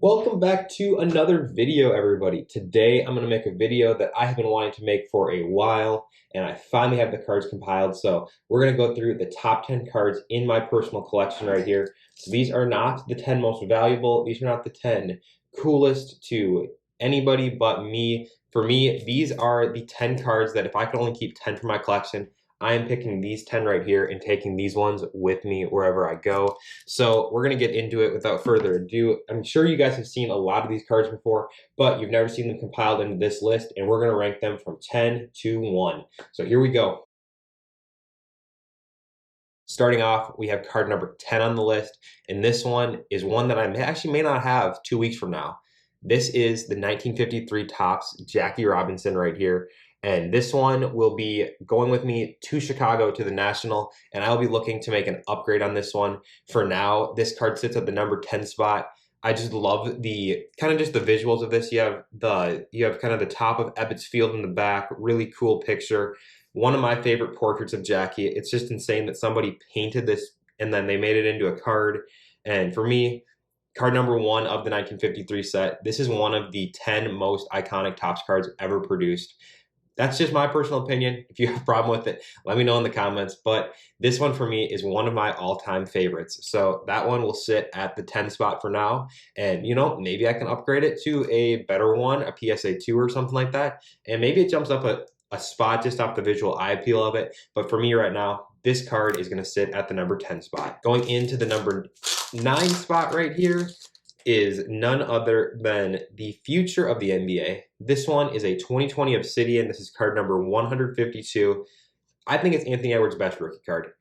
Welcome back to another video, everybody. Today, I'm going to make a video that I have been wanting to make for a while, and I finally have the cards compiled. So we're going to go through the top 10 cards in my personal collection right here. So these are not the 10 most valuable. These are not the 10 coolest to anybody but me. For me, these are the 10 cards that if I could only keep 10 for my collection, I am picking these 10 right here and taking these ones with me wherever I go. So we're going to get into it without further ado. I'm sure you guys have seen a lot of these cards before, but you've never seen them compiled into this list, and we're going to rank them from 10 to 1. So here we go. Starting off, we have card number 10 on the list, and this one is one that I may not have 2 weeks from now. This is the 1953 Topps Jackie Robinson right here. And this one will be going with me to Chicago to the National, and I'll be looking to make an upgrade on this one. For now, this card sits at the number 10 spot. I just love the kind of just the visuals of this. You have kind of the top of Ebbets Field in the back, really cool picture. One of my favorite portraits of Jackie. It's just insane that somebody painted this and then they made it into a card. And for me, card number 1 of the 1953 set, this is one of the 10 most iconic Topps cards ever produced. That's just my personal opinion. If you have a problem with it, let me know in the comments. But this one for me is one of my all-time favorites. So that one will sit at the 10 spot for now. And, maybe I can upgrade it to a better one, a PSA 2 or something like that. And maybe it jumps up a spot just off the visual eye appeal of it. But for me right now, this card is going to sit at the number 10 spot. Going into the number 9 spot right here is none other than the future of the NBA. This one is a 2020 Obsidian. This is card number 152. I think it's Anthony Edwards' best rookie card.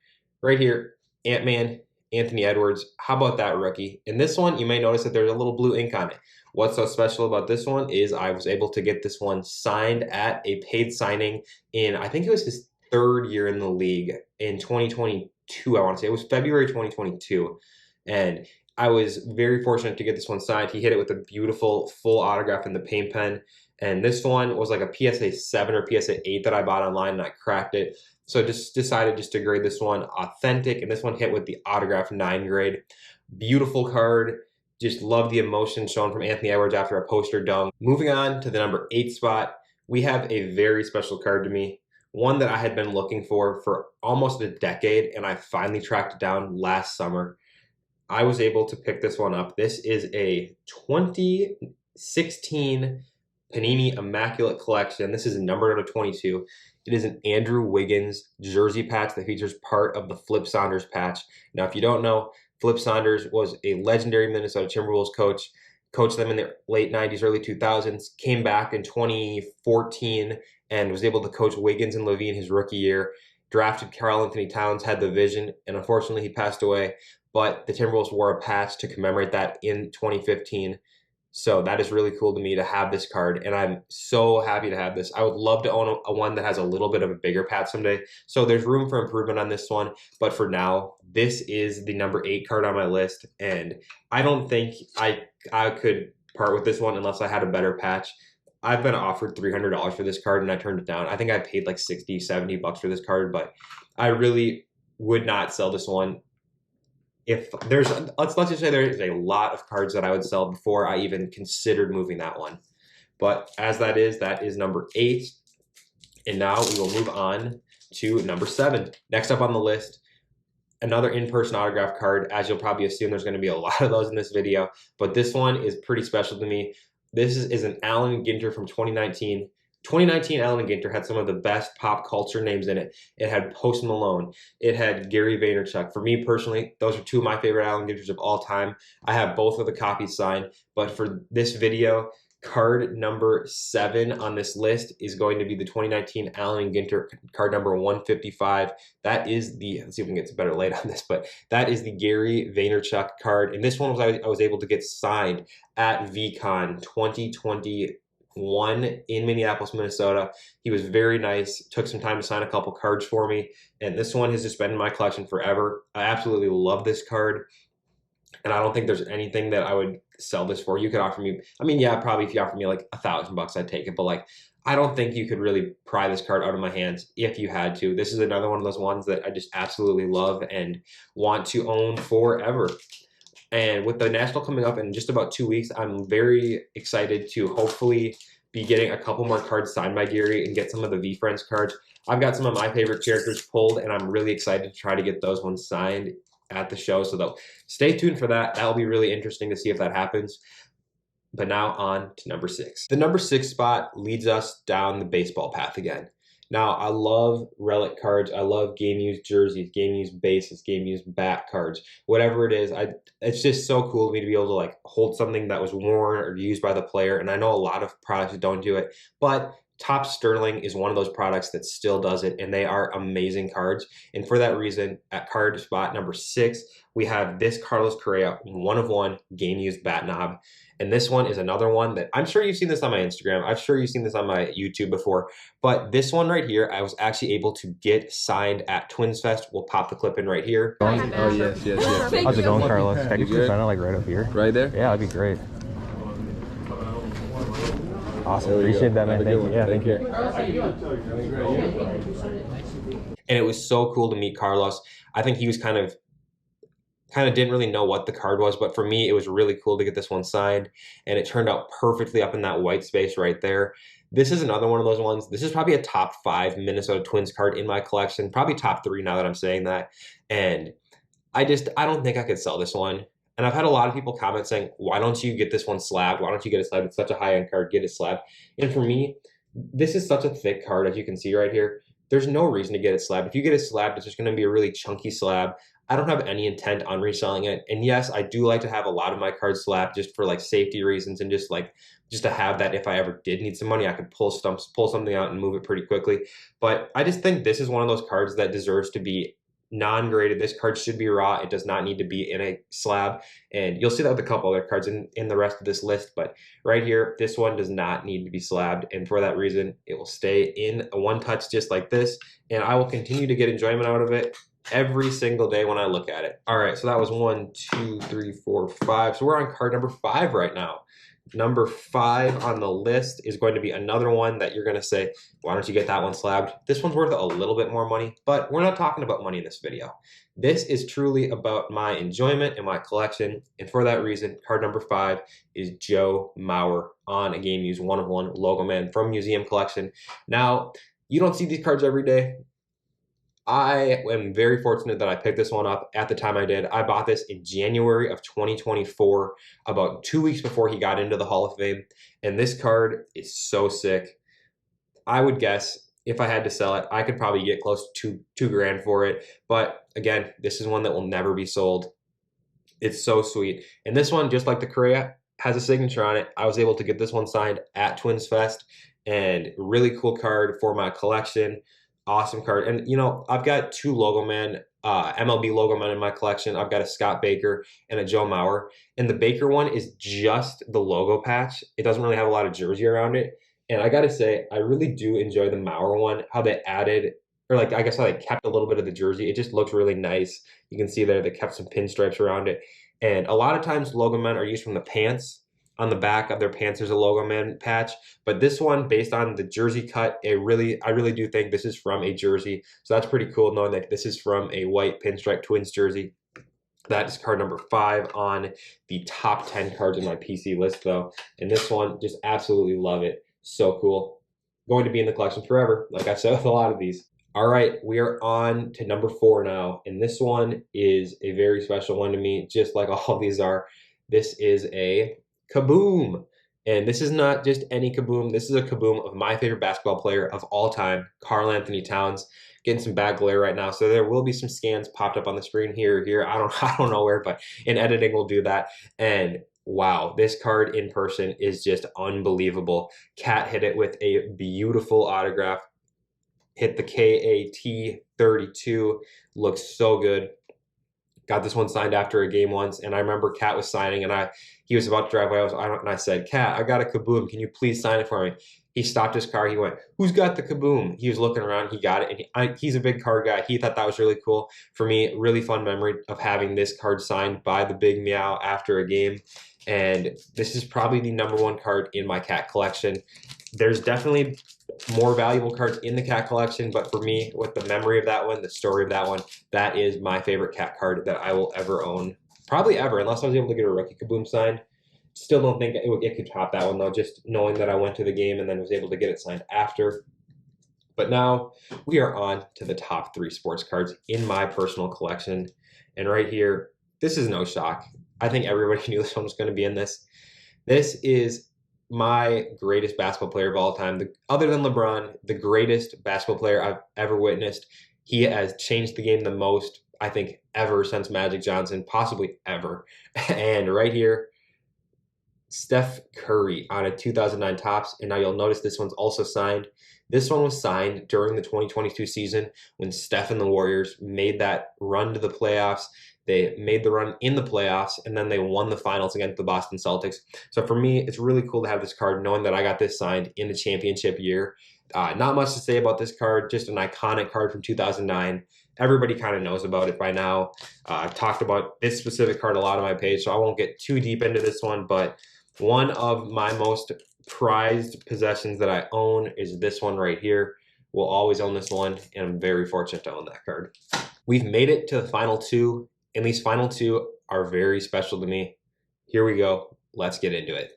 Right here, Ant-Man, Anthony Edwards. How about that rookie? In this one, you may notice that there's a little blue ink on it. What's so special about this one is I was able to get this one signed at a paid signing in, I think it was his 3rd year in the league in 2022, I want to say. It was February 2022. And I was very fortunate to get this one signed. He hit it with a beautiful full autograph in the paint pen. And this one was like a PSA 7 or PSA 8 that I bought online, and I cracked it. So I just decided just to grade this one authentic. And this one hit with the autograph 9 grade. Beautiful card. Just love the emotion shown from Anthony Edwards after a poster dunk. Moving on to the number 8 spot, we have a very special card to me. One that I had been looking for almost a decade, and I finally tracked it down last summer. I was able to pick this one up. This is a 2016 Panini Immaculate Collection. This is numbered out of 22. It is an Andrew Wiggins jersey patch that features part of the Flip Saunders patch. Now, if you don't know, Flip Saunders was a legendary Minnesota Timberwolves coach, coached them in the late 90s, early 2000s, came back in 2014 and was able to coach Wiggins and Levine his rookie year, drafted Karl Anthony Towns, had the vision, and unfortunately he passed away. But the Timberwolves wore a patch to commemorate that in 2015. So that is really cool to me to have this card, and I'm so happy to have this. I would love to own a one that has a little bit of a bigger patch someday. So there's room for improvement on this one, but for now, this is the number 8 card on my list, and I don't think I could part with this one unless I had a better patch. I've been offered $300 for this card, and I turned it down. I think I paid like 60, 70 bucks for this card, but I really would not sell this one. If there's, let's just say there's a lot of cards that I would sell before I even considered moving that one. But as that is number 8. And now we will move on to number 7. Next up on the list, another in-person autograph card. As you'll probably assume, there's going to be a lot of those in this video, but this one is pretty special to me. This is an Allen Ginter from 2019. 2019 Allen Ginter had some of the best pop culture names in it. It had Post Malone. It had Gary Vaynerchuk. For me personally, those are 2 of my favorite Allen Ginters of all time. I have both of the copies signed, but for this video, card number 7 on this list is going to be the 2019 Allen Ginter card number 155. That is the, let's see if we can get some better light on this, but that is the Gary Vaynerchuk card. And this one I was able to get signed at VCon 2021 in Minneapolis, Minnesota. He was very nice, took some time to sign a couple cards for me, and this one has just been in my collection forever. I absolutely love this card, and I don't think there's anything that I would sell this for. You could offer me, I mean, yeah, probably if you offer me like $1,000, I'd take it, but like, I don't think you could really pry this card out of my hands if you had to. This is another one of those ones that I just absolutely love and want to own forever. And with the National coming up in just about 2 weeks, I'm very excited to hopefully be getting a couple more cards signed by Gary and get some of the V-Friends cards. I've got some of my favorite characters pulled, and I'm really excited to try to get those ones signed at the show. So stay tuned for that. That'll be really interesting to see if that happens. But now on to number 6. The number 6 spot leads us down the baseball path again. Now, I love relic cards. I love game-used jerseys, game-used bases, game-used bat cards, whatever it is. It's just so cool to me to be able to like hold something that was worn or used by the player. And I know a lot of products don't do it, but Top Sterling is one of those products that still does it, and they are amazing cards. And for that reason, at card spot number 6, we have this Carlos Correa 1/1 game-used bat knob. And this one is another one that I'm sure you've seen this on my Instagram. I'm sure you've seen this on my YouTube before. But this one right here, I was actually able to get signed at Twins Fest. We'll pop the clip in right here. Oh, yes. How's it going, Carlos? Can you sign it like right up here? Right there? Yeah, that'd be great. Awesome. Appreciate that, man. Thank you. Yeah, thank you. And it was so cool to meet Carlos. I think he was kind of didn't really know what the card was, but for me, it was really cool to get this one signed, and it turned out perfectly up in that white space right there. This is another one of those ones. This is probably a top 5 Minnesota Twins card in my collection, probably top 3 now that I'm saying that. And I don't think I could sell this one. And I've had a lot of people comment saying, why don't you get this one slabbed? Why don't you get it slabbed? It's such a high-end card, get it slabbed. And for me, this is such a thick card, as you can see right here. There's no reason to get it slabbed. If you get it slabbed, it's just going to be a really chunky slab. I don't have any intent on reselling it. And yes, I do like to have a lot of my cards slabbed just for like safety reasons and just to have that if I ever did need some money, I could pull something out and move it pretty quickly. But I just think this is one of those cards that deserves to be non-graded. This card should be raw. It does not need to be in a slab. And you'll see that with a couple other cards in the rest of this list. But right here, this one does not need to be slabbed. And for that reason, it will stay in a one touch just like this. And I will continue to get enjoyment out of it every single day when I look at it. All right, so that was 1, 2, 3, 4, 5. So we're on card number 5 right now. Number 5 on the list is going to be another one that you're going to say, why don't you get that one slabbed? This one's worth a little bit more money, but we're not talking about money in this video. This is truly about my enjoyment and my collection, and for that reason, card number 5 is Joe Mauer on a game used 1/1 Logo Man from Museum Collection. Now, you don't see these cards every day. I am very fortunate that I picked this one up at the time I did. I bought this in January of 2024, about 2 weeks before he got into the Hall of Fame. And this card is so sick. I would guess if I had to sell it, I could probably get close to $2 grand for it. But again, this is one that will never be sold. It's so sweet. And this one, just like the Correa, has a signature on it. I was able to get this one signed at Twins Fest, and really cool card for my collection. Awesome card. And, you know, I've got 2 Logo Man, MLB Logo Man in my collection. I've got a Scott Baker and a Joe Mauer. And the Baker one is just the logo patch. It doesn't really have a lot of jersey around it. And I got to say, I really do enjoy the Mauer one, how they added, or like, I guess how they kept a little bit of the jersey. It just looks really nice. You can see there, they kept some pinstripes around it. And a lot of times Logo Men are used from the pants. On the back of their pants, there's a Logo Man patch. But this one, based on the jersey cut, I really do think this is from a jersey. So that's pretty cool knowing that this is from a white pinstripe Twins jersey. That is card number 5 on the top 10 cards in my PC list, though. And this one, just absolutely love it. So cool. Going to be in the collection forever, like I said with a lot of these. All right, we are on to number 4 now. And this one is a very special one to me, just like all of these are. This is a Kaboom. And this is not just any Kaboom. This is a Kaboom of my favorite basketball player of all time, Karl Anthony Towns. Getting some bad glare right now, so there will be some scans popped up on the screen here. I don't know where, but in editing we'll do that. And wow, this card in person is just unbelievable. Cat hit it with a beautiful autograph. Hit the KAT 32. Looks so good. Got this one signed after a game once, and I remember Cat was signing, and he was about to drive away. And I said, Cat, I got a Kaboom. Can you please sign it for me? He stopped his car. He went, who's got the Kaboom? He was looking around. He got it, and he's a big card guy. He thought that was really cool. For me, really fun memory of having this card signed by the Big Meow after a game. And this is probably the #1 card in my Cat collection. There's definitely more valuable cards in the Cat collection, but for me, with the memory of that one, the story of that one, that is my favorite Cat card that I will ever own. probably ever, unless I was able to get a rookie Kaboom signed. Still don't think it could top that one, though, just knowing that I went to the game and then was able to get it signed after. But now we are on to the top 3 sports cards in my personal collection. And right here, this is no shock. I think everybody knew this one was going to be in this. This is my greatest basketball player of all time. Other than LeBron, the greatest basketball player I've ever witnessed. He has changed the game the most, I think, ever since Magic Johnson, possibly ever. And right here, Steph Curry on a 2009 Topps. And now you'll notice this one's also signed. This one was signed during the 2022 season when Steph and the Warriors made that run to the playoffs. They made the run in the playoffs, and then they won the finals against the Boston Celtics. So for me, it's really cool to have this card, knowing that I got this signed in a championship year. Not much to say about this card, just an iconic card from 2009. Everybody kind of knows about it by now. I've talked about this specific card a lot on my page, so I won't get too deep into this one, but one of my most prized possessions that I own is this one right here. We'll always own this one, and I'm very fortunate to own that card. We've made it to the final 2, and these final 2 are very special to me. Here we go. Let's get into it.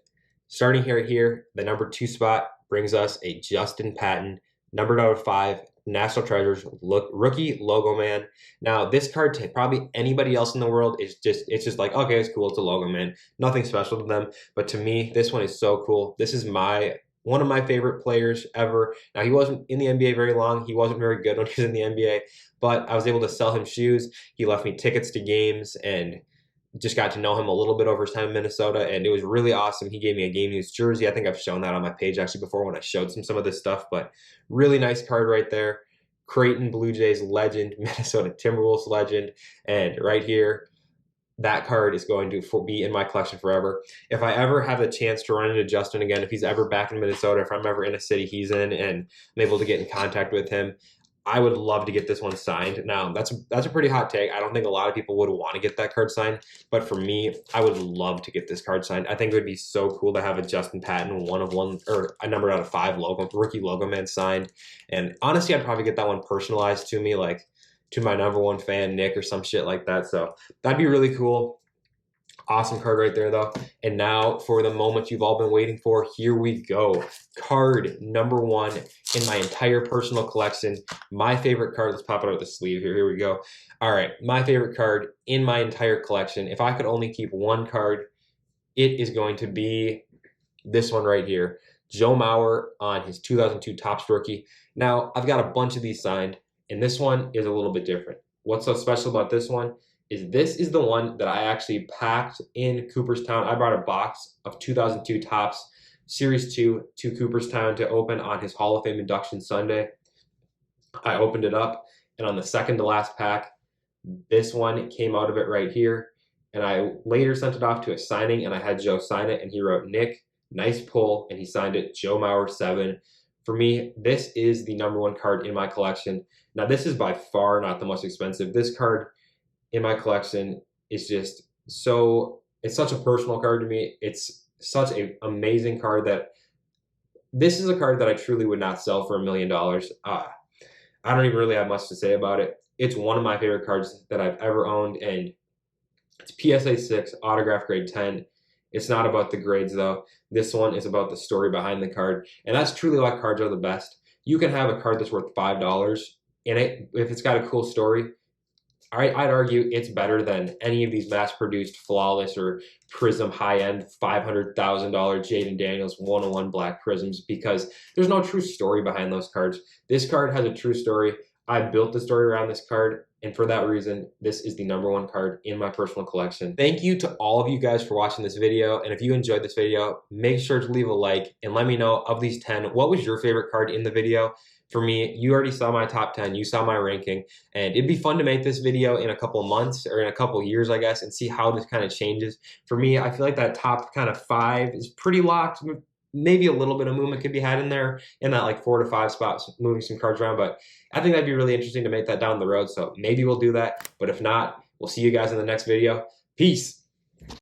Starting here, the number 2 spot brings us a Justin Patton, numbered out of 5, National Treasures, rookie logo man. Now, this card to probably anybody else in the world is it's just like, okay, it's cool, it's a logo man. Nothing special to them. But to me, this one is so cool. This is one of my favorite players ever. Now, he wasn't in the NBA very long. He wasn't very good when he was in the NBA, but I was able to sell him shoes. He left me tickets to games and just got to know him a little bit over his time in Minnesota, and it was really awesome. He gave me a game used jersey. I think I've shown that on my page actually before when I showed some of this stuff, but really nice card right there. Creighton Blue Jays legend, Minnesota Timberwolves legend, and right here, that card is going to be in my collection forever. If I ever have a chance to run into Justin again, if he's ever back in Minnesota, if I'm ever in a city he's in and I'm able to get in contact with him, I would love to get this one signed. Now, that's a pretty hot take. I don't think a lot of people would want to get that card signed, but for me, I would love to get this card signed. I think it would be so cool to have a Justin Patton 1 of 1 or a number out of 5 rookie logo man signed. And honestly, I'd probably get that one personalized to me, like to my number 1 fan, Nick, or some shit like that. So that'd be really cool. Awesome card right there, though. And now for the moment you've all been waiting for, here we go. Card number 1 in my entire personal collection. My favorite card. Let's pop it out of the sleeve here. Here we go. All right, my favorite card in my entire collection. If I could only keep one card, it is going to be this one right here. Joe Mauer on his 2002 Topps rookie. Now, I've got a bunch of these signed, and this one is a little bit different. What's so special about this one is this is the one that I actually packed in Cooperstown. I brought a box of 2002 Topps Series 2 to Cooperstown to open on his Hall of Fame induction Sunday. I opened it up, and on the second to last pack, this one came out of it right here. And I later sent it off to a signing, and I had Joe sign it, and he wrote, "Nick, nice pull," and he signed it, Joe Mauer 7. For me, this is the number 1 card in my collection. Now, this is by far not the most expensive. This card in my collection is just it's such a personal card to me. It's such an amazing card that this is a card that I truly would not sell for $1 million. I don't even really have much to say about it. It's one of my favorite cards that I've ever owned, and it's PSA 6, autograph grade 10. It's not about the grades, though. This one is about the story behind the card, and that's truly why cards are the best. You can have a card that's worth $5, and if it's got a cool story, I'd argue it's better than any of these mass-produced flawless or Prism high-end $500,000 Jaden Daniels 101 black Prisms, because there's no true story behind those cards. This card has a true story. I built the story around this card, and for that reason, this is the number 1 card in my personal collection. Thank you to all of you guys for watching this video, and if you enjoyed this video, make sure to leave a like and let me know, of these 10, what was your favorite card in the video? For me, you already saw my top 10, you saw my ranking, and it'd be fun to make this video in a couple of months or in a couple of years, I guess, and see how this kind of changes. For me, I feel like that top kind of 5 is pretty locked. Maybe a little bit of movement could be had in there in that like 4 to 5 spots, moving some cards around, but I think that'd be really interesting to make that down the road, so maybe we'll do that, but if not, we'll see you guys in the next video. Peace!